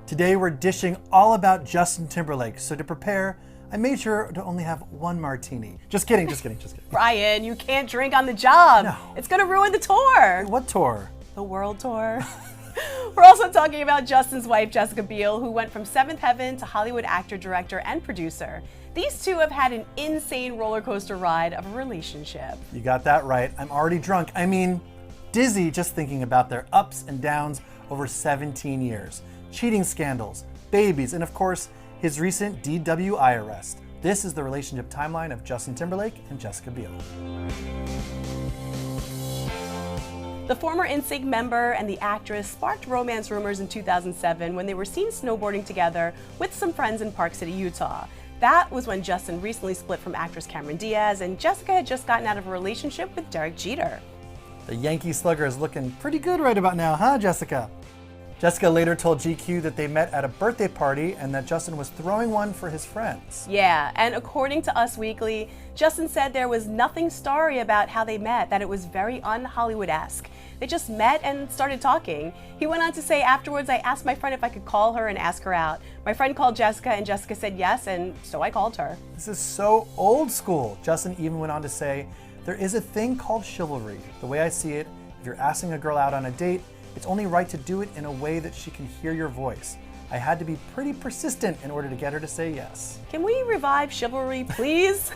Today we're dishing all about Justin Timberlake, so to prepare, I made sure to only have one martini. Just kidding. Brian, you can't drink on the job. No. It's gonna ruin the tour. What tour? The world tour. We're also talking about Justin's wife, Jessica Biel, who went from seventh heaven to Hollywood actor, director, and producer. These two have had an insane roller coaster ride of a relationship. You got that right. I'm already drunk. I mean, dizzy just thinking about their ups and downs over 17 years. Cheating scandals, babies, and of course, his recent DWI arrest. This is the relationship timeline of Justin Timberlake and Jessica Biel. The former NSYNC member and the actress sparked romance rumors in 2007 when they were seen snowboarding together with some friends in Park City, Utah. That was when Justin recently split from actress Cameron Diaz, and Jessica had just gotten out of a relationship with Derek Jeter. The Yankee slugger is looking pretty good right about now, huh, Jessica? Jessica later told GQ that they met at a birthday party and that Justin was throwing one for his friends. Yeah, and according to Us Weekly, Justin said there was nothing starry about how they met, that it was very un-Hollywood-esque. They just met and started talking. He went on to say, afterwards, I asked my friend if I could call her and ask her out. My friend called Jessica and Jessica said yes, and so I called her. This is so old school. Justin even went on to say, there is a thing called chivalry. The way I see it, if you're asking a girl out on a date, it's only right to do it in a way that she can hear your voice. I had to be pretty persistent in order to get her to say yes. Can we revive chivalry, please?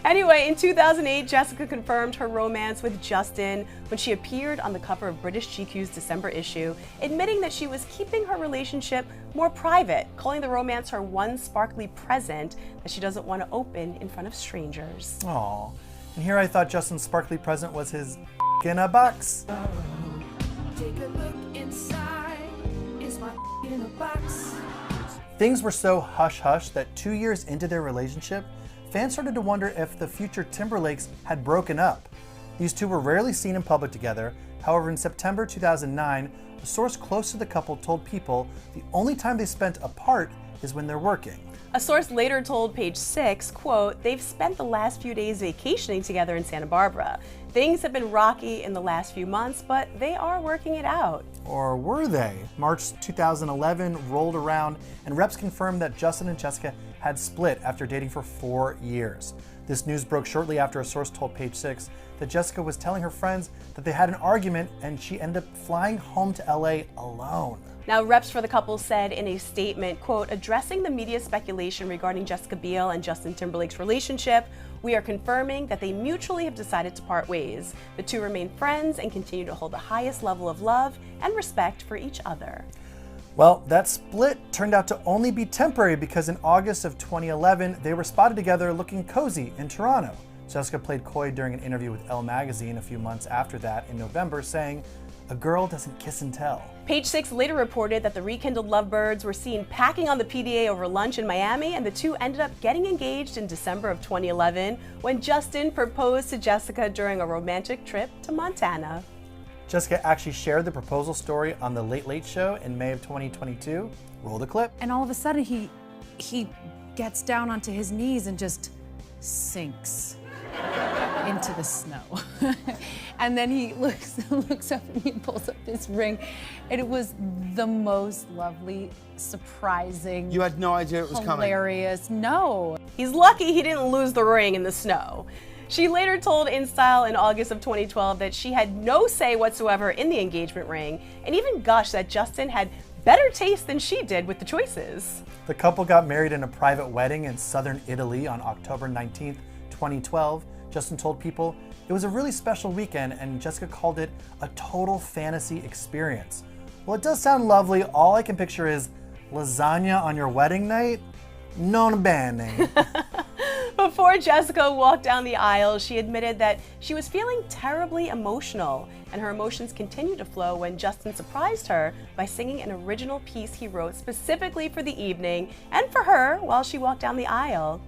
Anyway, in 2008, Jessica confirmed her romance with Justin when she appeared on the cover of British GQ's December issue, admitting that she was keeping her relationship more private, calling the romance her one sparkly present that she doesn't want to open in front of strangers. Aw, and here I thought Justin's sparkly present was his in a box. Take a look inside. Is my in a box? Things were so hush-hush that 2 years into their relationship, fans started to wonder if the future Timberlakes had broken up. These two were rarely seen in public together. However, in September 2009, a source close to the couple told People the only time they spent apart is when they're working. A source later told Page 6, quote, they've spent the last few days vacationing together in Santa Barbara. Things have been rocky in the last few months, but they are working it out. Or were they? March 2011 rolled around and reps confirmed that Justin and Jessica had split after dating for 4 years. This news broke shortly after a source told Page 6 that Jessica was telling her friends that they had an argument and she ended up flying home to LA alone. Now, reps for the couple said in a statement, quote, addressing the media speculation regarding Jessica Biel and Justin Timberlake's relationship, we are confirming that they mutually have decided to part ways. The two remain friends and continue to hold the highest level of love and respect for each other. Well, that split turned out to only be temporary because in August of 2011, they were spotted together looking cozy in Toronto. Jessica played coy during an interview with Elle magazine a few months after that in November, saying, a girl doesn't kiss and tell. Page 6 later reported that the rekindled lovebirds were seen packing on the PDA over lunch in Miami, and the two ended up getting engaged in December of 2011 when Justin proposed to Jessica during a romantic trip to Montana. Jessica actually shared the proposal story on The Late Late Show in May of 2022. Roll the clip. And all of a sudden he gets down onto his knees and just sinks into the snow. And then he looks up and he pulls up this ring. And it was the most lovely, surprising, You had no idea it was coming? hilarious. No. He's lucky he didn't lose the ring in the snow. She later told InStyle in August of 2012 that she had no say whatsoever in the engagement ring, and even gushed that Justin had better taste than she did with the choices. The couple got married in a private wedding in southern Italy on October 19th, 2012. Justin told People, it was a really special weekend and Jessica called it a total fantasy experience. Well, it does sound lovely. All I can picture is lasagna on your wedding night? Non bene. Before Jessica walked down the aisle, she admitted that she was feeling terribly emotional, and her emotions continued to flow when Justin surprised her by singing an original piece he wrote specifically for the evening and for her while she walked down the aisle.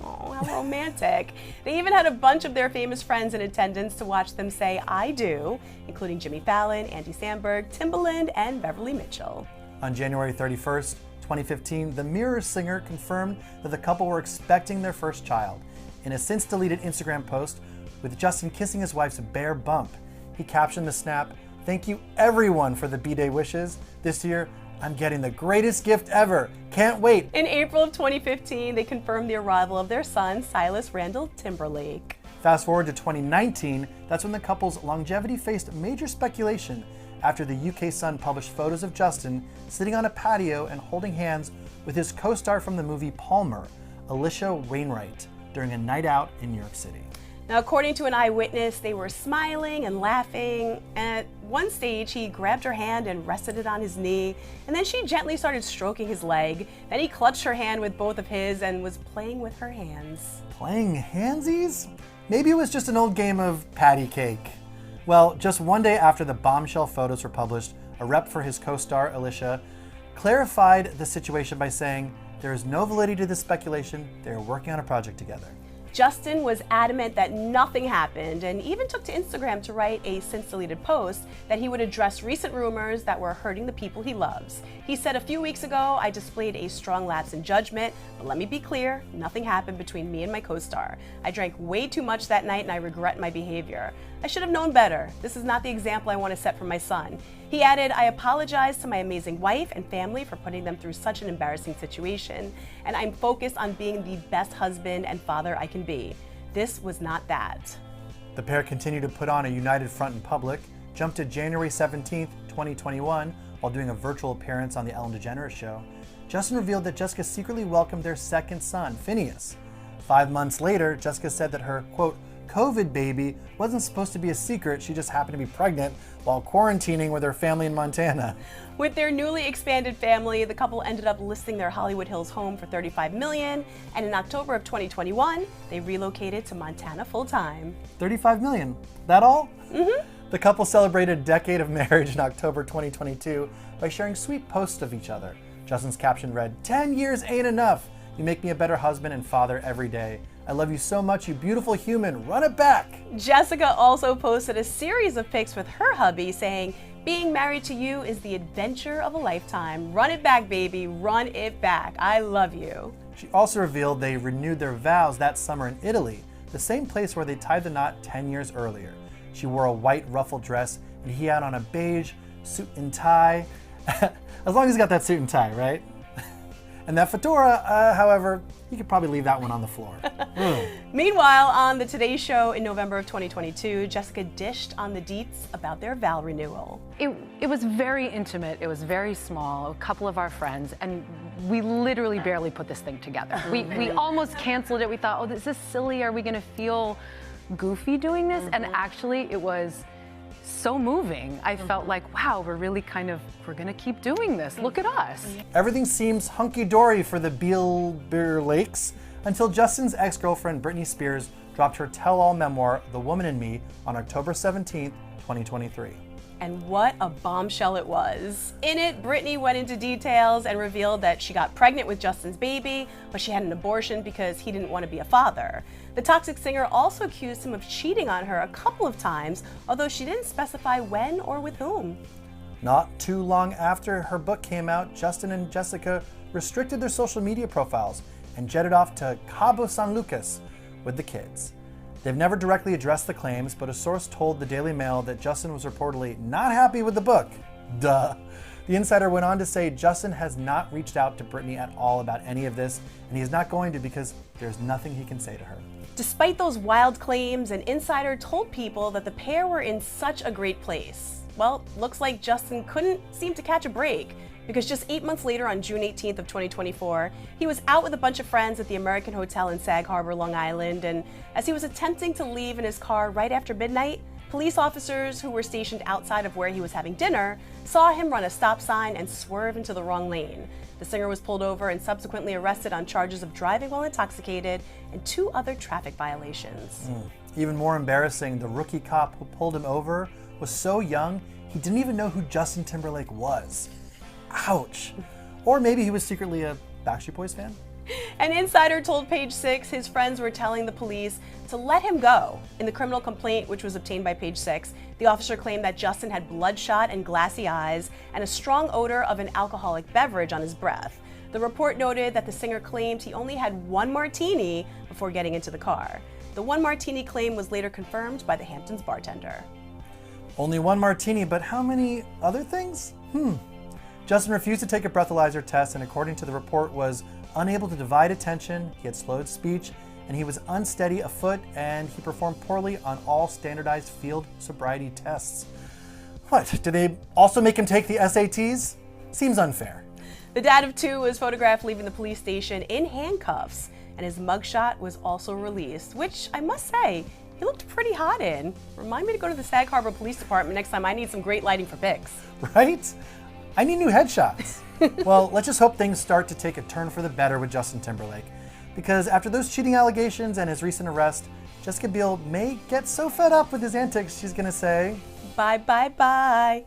Oh, how romantic. They even had a bunch of their famous friends in attendance to watch them say I do, including Jimmy Fallon, Andy Samberg, Timbaland, and Beverly Mitchell. On January 31st, 2015, the Mirror singer confirmed that the couple were expecting their first child. In a since-deleted Instagram post, with Justin kissing his wife's bare bump, he captioned the snap, "Thank you everyone for the B-Day wishes. This year, I'm getting the greatest gift ever. Can't wait. In April of 2015, they confirmed the arrival of their son, Silas Randall Timberlake. Fast forward to 2019, that's when the couple's longevity faced major speculation after the UK Sun published photos of Justin sitting on a patio and holding hands with his co-star from the movie Palmer, Alicia Wainwright, during a night out in New York City. Now, according to an eyewitness, they were smiling and laughing, and at one stage he grabbed her hand and rested it on his knee, and then she gently started stroking his leg. Then he clutched her hand with both of his and was playing with her hands. Playing handsies? Maybe it was just an old game of patty cake. Well, just one day after the bombshell photos were published, a rep for his co-star, Alicia, clarified the situation by saying, "There is no validity to this speculation. They are working on a project together." Justin was adamant that nothing happened and even took to Instagram to write a since-deleted post that he would address recent rumors that were hurting the people he loves. He said, "A few weeks ago, I displayed a strong lapse in judgment, but let me be clear, nothing happened between me and my co-star. I drank way too much that night and I regret my behavior. I should have known better. This is not the example I want to set for my son." He added, "I apologize to my amazing wife and family for putting them through such an embarrassing situation, and I'm focused on being the best husband and father I can be. This was not that." The pair continued to put on a united front in public, jumped to January 17th, 2021, while doing a virtual appearance on The Ellen DeGeneres Show. Justin revealed that Jessica secretly welcomed their second son, Phineas. 5 months later, Jessica said that her, quote, COVID baby wasn't supposed to be a secret, she just happened to be pregnant while quarantining with her family in Montana. With their newly expanded family, the couple ended up listing their Hollywood Hills home for $35 million, and in October of 2021, they relocated to Montana full-time. $35 million, that all? Mm-hmm. The couple celebrated a decade of marriage in October 2022 by sharing sweet posts of each other. Justin's caption read, 10 years ain't enough. You make me a better husband and father every day. I love you so much, you beautiful human. Run it back. Jessica also posted a series of pics with her hubby saying, "Being married to you is the adventure of a lifetime. Run it back, baby. Run it back. I love you." She also revealed they renewed their vows that summer in Italy, the same place where they tied the knot 10 years earlier. She wore a white ruffled dress and he had on a beige suit and tie. As long as he's got that suit and tie, right? And that fedora, however, you could probably leave that one on the floor. Meanwhile, on the Today Show in November of 2022, Jessica dished on the deets about their vow renewal. It was very intimate, it was very small, a couple of our friends, and we literally barely put this thing together. We almost canceled it. We thought, oh, this is silly, are we gonna feel goofy doing this? And actually, it was so moving. I felt like, wow, we're gonna keep doing this. Look at us. Everything seems hunky-dory for the Lakes until Justin's ex-girlfriend Britney Spears dropped her tell-all memoir, The Woman in Me, on October 17th, 2023. And what a bombshell it was. In it, Britney went into details and revealed that she got pregnant with Justin's baby, but she had an abortion because he didn't want to be a father. The Toxic singer also accused him of cheating on her a couple of times, although she didn't specify when or with whom. Not too long after her book came out, Justin and Jessica restricted their social media profiles and jetted off to Cabo San Lucas with the kids. They've never directly addressed the claims, but a source told the Daily Mail that Justin was reportedly not happy with the book. Duh. The insider went on to say Justin has not reached out to Britney at all about any of this, and he's not going to because there's nothing he can say to her. Despite those wild claims, an insider told people that the pair were in such a great place. Well, looks like Justin couldn't seem to catch a break, because just 8 months later, on June 18th of 2024, he was out with a bunch of friends at the American Hotel in Sag Harbor, Long Island, and as he was attempting to leave in his car right after midnight, police officers who were stationed outside of where he was having dinner saw him run a stop sign and swerve into the wrong lane. The singer was pulled over and subsequently arrested on charges of driving while intoxicated and 2 other traffic violations. Even more embarrassing, the rookie cop who pulled him over was so young, he didn't even know who Justin Timberlake was. Ouch. Or maybe he was secretly a Backstreet Boys fan? An insider told Page Six his friends were telling the police to let him go. In the criminal complaint, which was obtained by Page Six, the officer claimed that Justin had bloodshot and glassy eyes and a strong odor of an alcoholic beverage on his breath. The report noted that the singer claimed he only had 1 martini before getting into the car. The 1 martini claim was later confirmed by the Hamptons bartender. Only 1 martini, but how many other things? Justin refused to take a breathalyzer test and, according to the report, was unable to divide attention, he had slowed speech, and he was unsteady afoot, and he performed poorly on all standardized field sobriety tests. What, did they also make him take the SATs? Seems unfair. The dad of two was photographed leaving the police station in handcuffs, and his mugshot was also released, which I must say, he looked pretty hot in. Remind me to go to the Sag Harbor Police Department next time I need some great lighting for pics. Right? I need new headshots. Well, let's just hope things start to take a turn for the better with Justin Timberlake. Because after those cheating allegations and his recent arrest, Jessica Biel may get so fed up with his antics, she's gonna say, Bye, bye, bye.